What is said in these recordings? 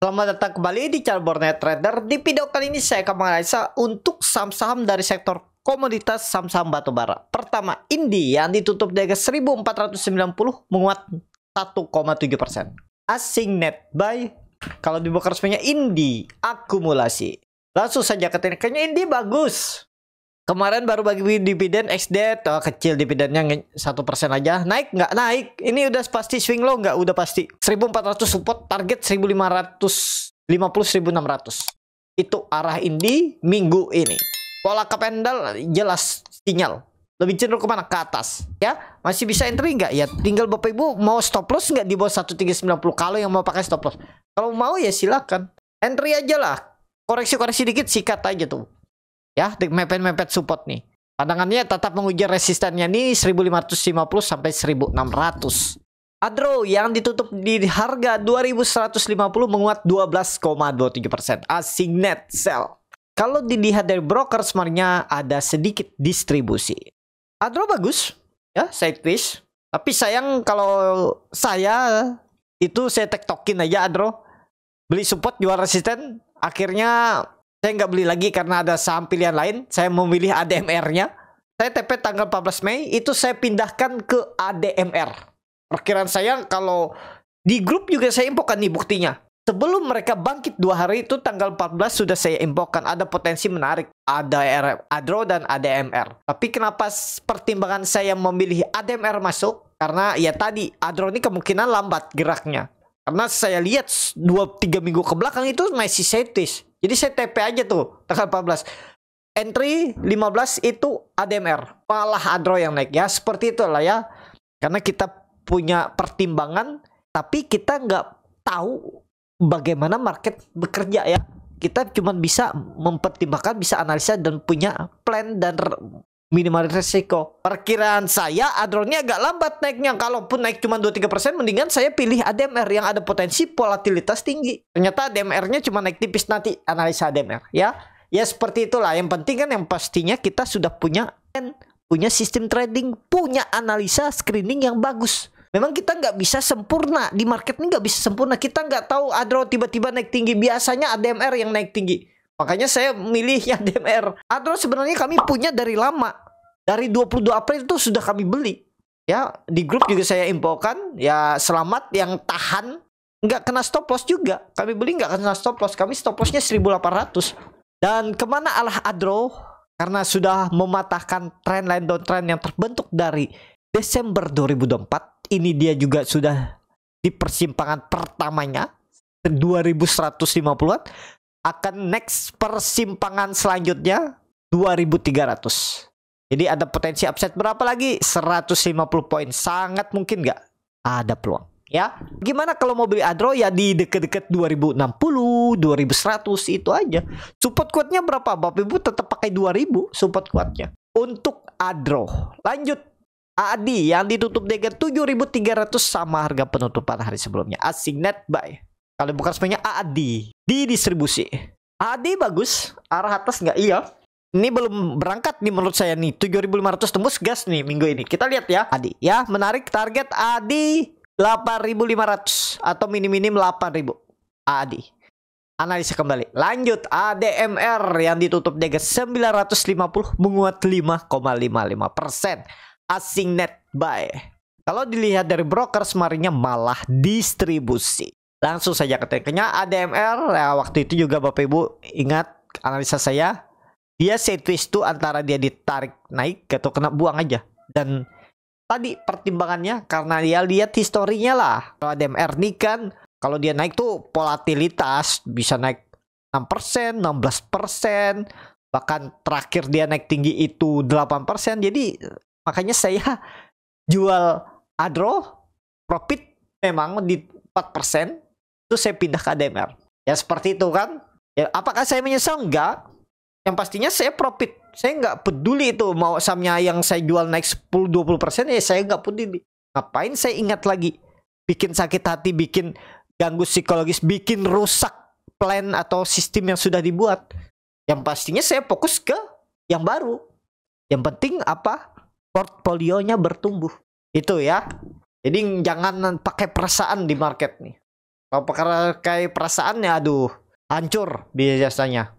Selamat datang kembali di channel Borneo Trader. Di video kali ini saya akan menganalisa untuk saham-saham dari sektor komoditas saham-saham batubara. Pertama, Indi yang ditutup di harga 1490 menguat 1,7%. Asing net buy. Kalau dibuka resminya Indi akumulasi. Langsung saja ke teknik. Kayaknya Indi bagus. Kemarin baru bagi dividen XD, kecil dividennya 1% aja. Naik nggak? Naik. Ini udah pasti swing low nggak? Udah pasti. 1400 support, target 1550, 1600. Itu arah Indi minggu ini. Pola candle jelas sinyal. Lebih cenderung kemana? Ke atas. Ya, masih bisa entry nggak? Ya, tinggal Bapak Ibu mau stop loss nggak di bawah 1390. Kalau yang mau pakai stop loss. Kalau mau ya silakan. Entry aja lah. Koreksi-koreksi dikit sikat aja tuh. Ya, mepet-mepet support nih. Pandangannya tetap menguji resistannya nih 1550 sampai 1600. Adro yang ditutup di harga 2150 menguat 12,23%. Asing net sell. Kalau dilihat dari broker sebenarnya ada sedikit distribusi. Adro bagus ya, sideways. Tapi sayang kalau saya itu saya tektokin aja Adro. Beli support jual resisten, akhirnya saya nggak beli lagi karena ada saham pilihan lain. Saya memilih ADMR-nya. Saya TP tanggal 14 Mei, itu saya pindahkan ke ADMR. Perkiraan saya kalau di grup juga saya infokan nih buktinya. Sebelum mereka bangkit 2 hari itu tanggal 14 sudah saya infokan ada potensi menarik. Ada Adro dan ADMR. Tapi kenapa pertimbangan saya memilih ADMR masuk? Karena ya tadi Adro ini kemungkinan lambat geraknya. Karena saya lihat 2-3 minggu ke belakang itu masih sideways. Jadi saya TP aja tuh tanggal 14. Entry 15 itu ADMR. Malah Adro yang naik ya. Seperti itulah ya. Karena kita punya pertimbangan. Tapi kita nggak tahu bagaimana market bekerja ya. Kita cuma bisa mempertimbangkan, bisa analisa dan punya plan dan minimal risiko. Perkiraan saya Adro ini agak lambat naiknya. Kalaupun naik cuma 2-3%, mendingan saya pilih ADMR yang ada potensi volatilitas tinggi. Ternyata ADMR-nya cuma naik tipis, nanti analisa ADMR ya. Ya seperti itulah. Yang penting kan yang pastinya kita sudah punya sistem trading, punya analisa screening yang bagus. Memang kita nggak bisa sempurna di market ini, nggak bisa sempurna. Kita nggak tahu Adro tiba-tiba naik tinggi. Biasanya ADMR yang naik tinggi. Makanya saya milihnya ADMR. Adro sebenarnya kami punya dari lama. Dari 22 April itu sudah kami beli. Ya, di grup juga saya infokan. Ya, selamat yang tahan. Nggak kena stop loss juga. Kami beli nggak kena stop loss. Kami stop lossnya 1800. Dan kemana alah Adro? Karena sudah mematahkan trendline downtrend yang terbentuk dari Desember 2024. Ini dia juga sudah di persimpangan pertamanya. 2150-an. Akan next persimpangan selanjutnya 2300. Jadi ada potensi upside berapa lagi? 150 poin. Sangat mungkin nggak? Ada peluang ya. Gimana kalau mau beli Adro ya di deket-deket 2060, 2100 itu aja. Support kuatnya berapa? Bapak Ibu tetap pakai 2000 support kuatnya. Untuk Adro. Lanjut. ADI yang ditutup di harga 7300 sama harga penutupan hari sebelumnya. Asing net buy. Kalau bukan sebenarnya ADI di distribusi. ADI bagus, arah atas nggak? Iya. Ini belum berangkat nih menurut saya nih. 7500 tembus gas nih minggu ini. Kita lihat ya ADI. Ya, menarik target ADI 8500 atau minim-minim 8000. ADI. Analisa kembali. Lanjut ADMR yang ditutup di harga 950 menguat 5,55%. Asing net buy. Kalau dilihat dari broker sebenarnya malah distribusi. Langsung saja ke tekniknya ADMR ya, waktu itu juga Bapak Ibu ingat analisa saya, dia sideways itu antara dia ditarik naik atau kena buang aja. Dan tadi pertimbangannya karena dia lihat historinya lah. Kalau ADMR nih kan kalau dia naik tuh volatilitas bisa naik 6%, 16%, bahkan terakhir dia naik tinggi itu 8%. Jadi makanya saya jual Adro profit memang di 4%. Itu saya pindah ke ADMR. Ya seperti itu kan. Ya, apakah saya menyesal? Enggak. Yang pastinya saya profit. Saya nggak peduli itu. Mau sahamnya yang saya jual naik 10-20%. Ya saya nggak peduli. Ngapain saya ingat lagi. Bikin sakit hati. Bikin ganggu psikologis. Bikin rusak plan atau sistem yang sudah dibuat. Yang pastinya saya fokus ke yang baru. Yang penting apa? Portfolionya bertumbuh. Itu ya. Jadi jangan pakai perasaan di market nih. Kalau pakai perasaannya, aduh, hancur biasanya.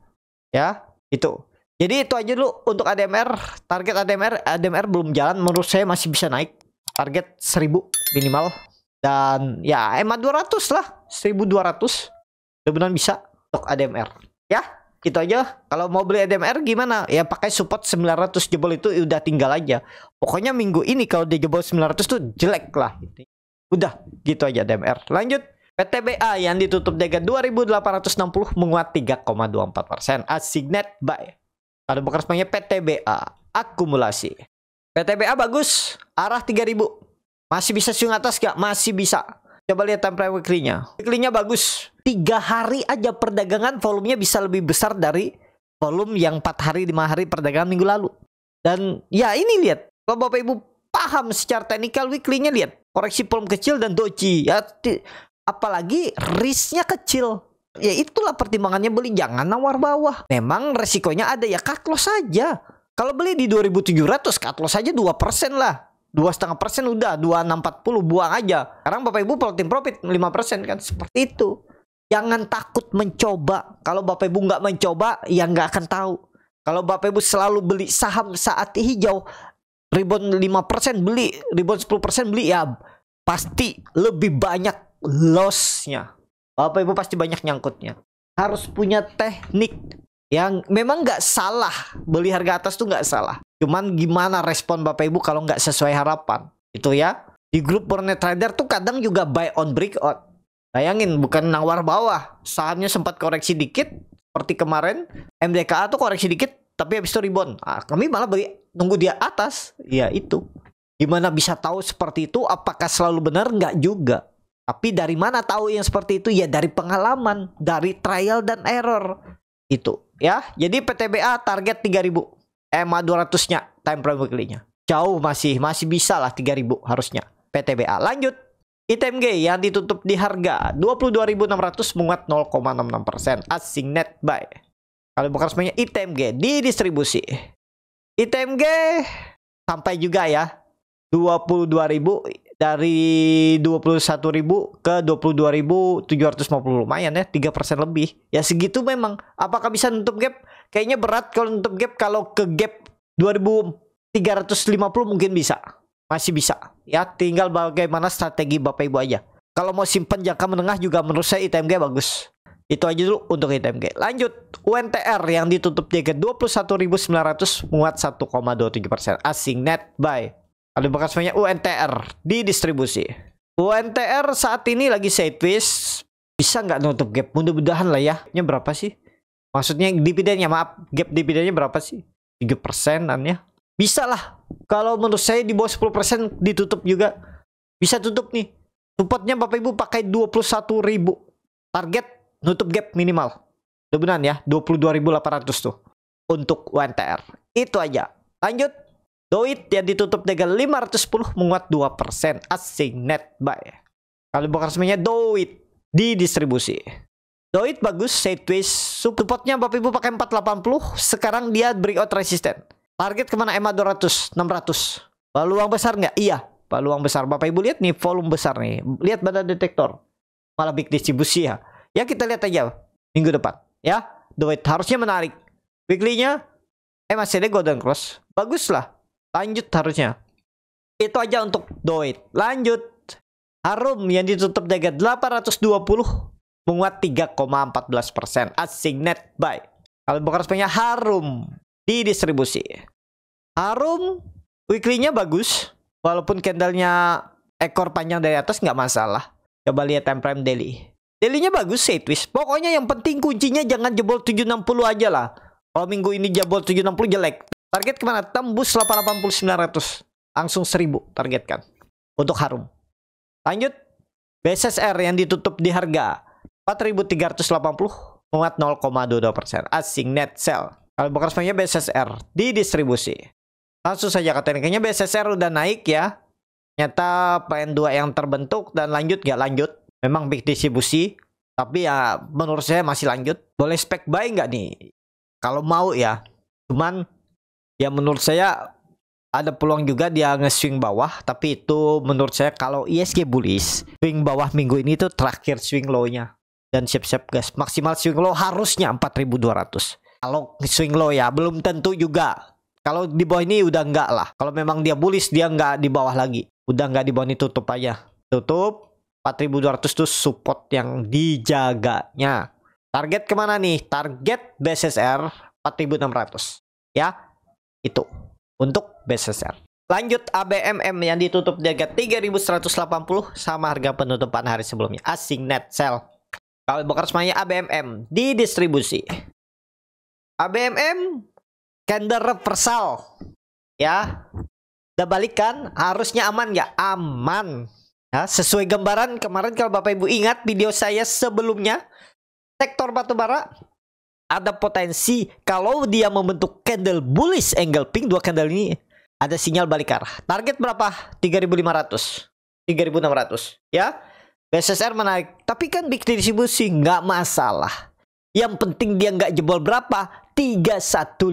Ya, itu. Jadi itu aja dulu untuk ADMR. Target ADMR belum jalan. Menurut saya masih bisa naik. Target 1000 minimal. Dan ya EMA 200 lah. 1200. Benar-benar bisa untuk ADMR. Ya, gitu aja. Kalau mau beli ADMR gimana? Ya pakai support 900 jebol itu udah tinggal aja. Pokoknya minggu ini kalau dia jebol 900 tuh jelek lah. Udah, gitu aja ADMR. Lanjut. PTBA yang ditutup dengan 2860 menguat 3,24%. Asignet buy. Ada bukan resminya PTBA akumulasi. PTBA bagus, arah 3000. Masih bisa siung atas gak? Masih bisa. Coba lihat time frame weekly-nya. Weekly-nya bagus. 3 hari aja perdagangan volumenya bisa lebih besar dari volume yang 4 hari 5 hari perdagangan minggu lalu. Dan ya ini lihat, kalau Bapak Ibu paham secara teknikal weekly-nya, lihat koreksi volume kecil dan doji ya. Apalagi risknya kecil. Ya itulah pertimbangannya beli, jangan nawar bawah. Memang resikonya ada ya, cut loss saja. Kalau beli di 2700 cut loss saja 2% lah. 2,5% udah 2640 buang aja. Sekarang Bapak Ibu floating profit 5% kan, seperti itu. Jangan takut mencoba. Kalau Bapak Ibu nggak mencoba ya nggak akan tahu. Kalau Bapak Ibu selalu beli saham saat hijau, rebound 5% beli, rebound 10% beli, ya pasti lebih banyak lossnya. Bapak Ibu pasti banyak nyangkutnya. Harus punya teknik yang memang nggak salah. Beli harga atas tuh nggak salah. Cuman gimana respon Bapak Ibu kalau nggak sesuai harapan. Itu ya. Di grup Burnet Trader tuh kadang juga buy on breakout. Bayangin, bukan nawar bawah. Sahamnya sempat koreksi dikit. Seperti kemarin MDKA tuh koreksi dikit, tapi habis itu rebound. Kami malah beli nunggu dia atas. Ya itu. Gimana bisa tahu seperti itu? Apakah selalu benar? Nggak juga. Tapi dari mana tahu yang seperti itu? Ya dari pengalaman, dari trial dan error. Itu ya. Jadi PTBA target 3000. EMA 200-nya time frame weekly-nya. Jauh masih bisa lah 3000 harusnya PTBA. Lanjut. ITMG yang ditutup di harga 22.600 menguat 0,66%. Asignet buy. Kalau bukan resminya ITMG di distribusi. ITMG sampai juga ya 22.000 dari 21.000 ke 22.750, lumayan ya, 3% lebih. Ya segitu memang. Apakah bisa nutup gap? Kayaknya berat kalau nutup gap. Kalau ke gap 2.350 mungkin bisa. Masih bisa. Ya tinggal bagaimana strategi Bapak Ibu aja. Kalau mau simpan jangka menengah juga menurut saya ITMG bagus. Itu aja dulu untuk ITMG. Lanjut, UNTR yang ditutup di 21.900 menguat 1,27%. Asignet buy. Ada bekasnya UNTR di distribusi. UNTR saat ini lagi sideways. Bisa nggak nutup gap? Mudah-mudahan lah ya. Nya berapa sih? Maksudnya dividennya, maaf. Gap dividennya berapa sih? 3%-an ya. Bisa lah. Kalau menurut saya di bawah 10% ditutup juga. Bisa tutup nih. Supportnya Bapak Ibu pakai 21.000. Target nutup gap minimal. Mudah-mudahan ya. 22.800 tuh. Untuk UNTR. Itu aja. Lanjut. Doit yang ditutup dengan 510 menguat 2%. Asignet buy. Kalau bukan resminya Doit di distribusi. Doit bagus, sideways. Supportnya Bapak Ibu pakai 480. Sekarang dia breakout resisten. Target kemana? EMA 200, 600. Peluang besar nggak? Iya, peluang besar. Bapak Ibu lihat nih, volume besar nih. Lihat badan detektor. Malah big distribusi ya. Ya kita lihat aja minggu depan. Ya, Doit harusnya menarik. Weekly-nya masih ada golden cross. Bagus lah. Lanjut harusnya. Itu aja untuk Doit. Lanjut. Harum yang ditutup dengan 820 menguat 3,14%. Asignet buy. Kalau bukan resminya Harum di distribusi. Harum weekly-nya bagus. Walaupun candlenya ekor panjang dari atas nggak masalah. Coba lihat time frame daily. Daily-nya bagus, sideways. Pokoknya yang penting kuncinya jangan jebol 760 aja lah. Kalau minggu ini jebol 760 jelek. Target kemana? Tembus 880-900. Langsung 1000 targetkan. Untuk Harum. Lanjut. BSSR yang ditutup di harga 4.380. Menguat 0,22%. Asignet sell. Kalau bukan resminya BSSR. Di distribusi. Langsung saja ke tekniknya. BSSR udah naik ya. Nyata PN2 yang terbentuk. Dan lanjut gak lanjut. Memang big distribusi. Tapi ya menurut saya masih lanjut. Boleh spek buy nggak nih? Kalau mau ya. Cuman ya menurut saya Ada peluang juga dia nge-swing bawah, tapi itu menurut saya kalau ISG bullish, swing bawah minggu ini tuh terakhir swing low-nya. Dan siap-siap gas, maksimal swing low harusnya 4.200. Kalau swing low ya, belum tentu juga. Kalau di bawah ini udah enggak lah. Kalau memang dia bullish, dia enggak di bawah lagi. Udah enggak di bawah ini, tutup aja. Tutup, 4.200 tuh support yang dijaganya. Target kemana nih? Target BSSR 4.600. Ya, itu. Untuk BSSR. Lanjut ABMM yang ditutup di harga 3.180 sama harga penutupan hari sebelumnya. Asing net sell. Kalau bakar semuanya ABMM di distribusi. ABMM candle reversal. Ya. Udah balikan, harusnya aman nggak? Aman. Ya, sesuai gambaran kemarin kalau Bapak Ibu ingat video saya sebelumnya, sektor batubara ada potensi kalau dia membentuk candle bullish angle pink, dua candle ini ada sinyal balik arah. Target berapa? 3.500, 3.600 ya. BSSR menarik, tapi kan big distribusi nggak masalah. Yang penting dia nggak jebol berapa? 3150.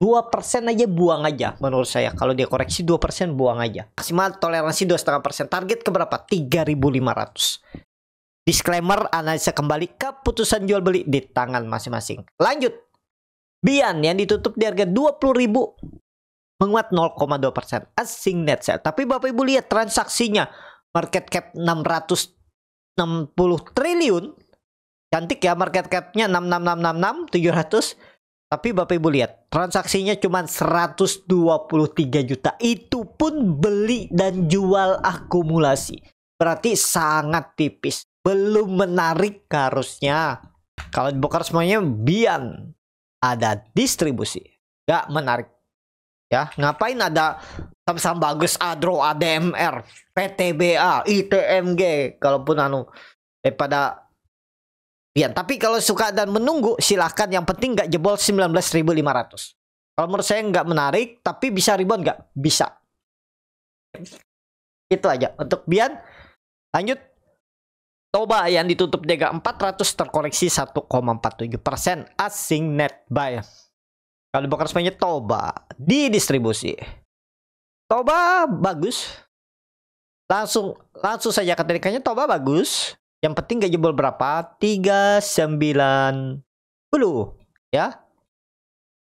2% aja buang aja menurut saya. Kalau dia koreksi 2% buang aja. Maksimal toleransi 2,5%. Target ke berapa? 3.500. Disclaimer, analisa kembali keputusan jual beli di tangan masing-masing. Lanjut. Bian yang ditutup di harga 20.000 menguat 0,2%. Asing net sell. Tapi Bapak Ibu lihat transaksinya. Market cap 660 triliun. Cantik ya market capnya 66666 700. Tapi Bapak Ibu lihat transaksinya cuma 123 juta. Itu pun beli dan jual akumulasi. Berarti sangat tipis. Belum menarik harusnya. Kalau dibongkar semuanya Bian ada distribusi. Gak menarik. Ya, ngapain ada saham-saham bagus Adro, ADMR, PTBA, ITMG, kalaupun daripada Bian. Tapi kalau suka dan menunggu silahkan, yang penting nggak jebol 19.500. Kalau menurut saya nggak menarik, tapi bisa rebound nggak? Bisa. Itu aja untuk Bian. Lanjut. Toba yang ditutup di harga 400 terkoreksi 1,47%. Asing net buy. Kalau bakar semuanya Toba di distribusi. Toba bagus. Langsung saja keterikannya Toba bagus. Yang penting gak jebol berapa? 390 ya.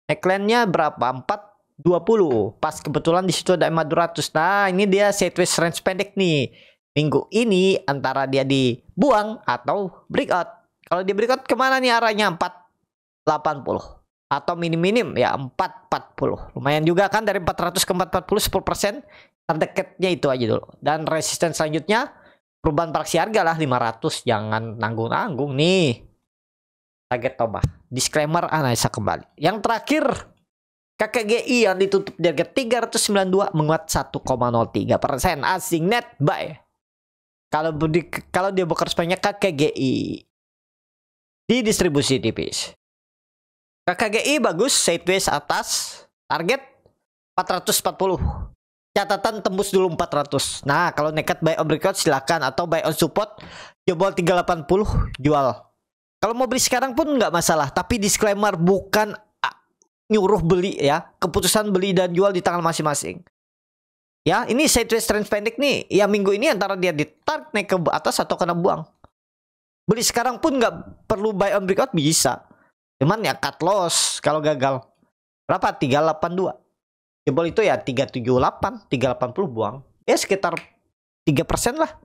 Neckline-nya berapa? 420. Pas kebetulan di situ ada 400. Nah, ini dia sideways range pendek nih. Minggu ini antara dia dibuang atau breakout. Kalau di breakout kemana nih arahnya? 480 atau minim-minim ya 440. Lumayan juga kan dari 400 ke 440 10%. Terdekatnya itu aja dulu. Dan resisten selanjutnya perubahan praksi harga lah 500. Jangan nanggung-nanggung nih. Target Toba. Disclaimer, analisa kembali. Yang terakhir KKGI yang ditutup di harga 392 menguat 1,03%. Asing net buy. Kalau dia bekerja banyak KKGI di distribusi tipis. KKGI bagus, sideways atas, target 440. Catatan tembus dulu 400. Nah, kalau nekat buy on breakout silakan, atau buy on support jebol 380 jual. Kalau mau beli sekarang pun nggak masalah, tapi disclaimer bukan nyuruh beli ya. Keputusan beli dan jual di tangan masing-masing. Ya, ini sideways trend pendek nih. Ya, minggu ini antara dia ditarik naik ke atas atau kena buang. Beli sekarang pun nggak perlu buy on breakout, bisa. Cuman ya cut loss kalau gagal. Berapa? 382. Jebol itu ya 378, 380 buang. Ya sekitar 3% lah.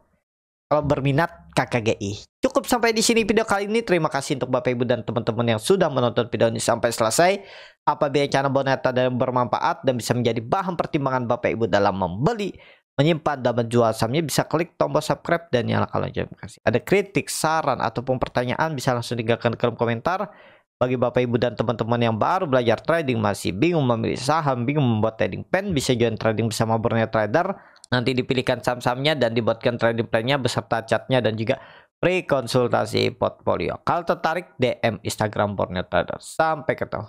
Kalau berminat KKGI. Cukup sampai di sini video kali ini. Terima kasih untuk Bapak Ibu dan teman-teman yang sudah menonton video ini sampai selesai. Apabila channel Boneta dan bermanfaat dan bisa menjadi bahan pertimbangan Bapak Ibu dalam membeli, menyimpan dan menjual sahamnya, bisa klik tombol subscribe dan nyalakan lonceng notifikasi. Ada kritik, saran ataupun pertanyaan bisa langsung tinggalkan di kolom komentar. Bagi Bapak Ibu dan teman-teman yang baru belajar trading, masih bingung memilih saham, bingung membuat trading plan, bisa join trading bersama Borneo Trader. Nanti dipilihkan saham-sahamnya dan dibuatkan trading plan-nya beserta chatnya dan juga free konsultasi portfolio. Kalau tertarik, DM Instagram Borneo Trader. Sampai ketemu.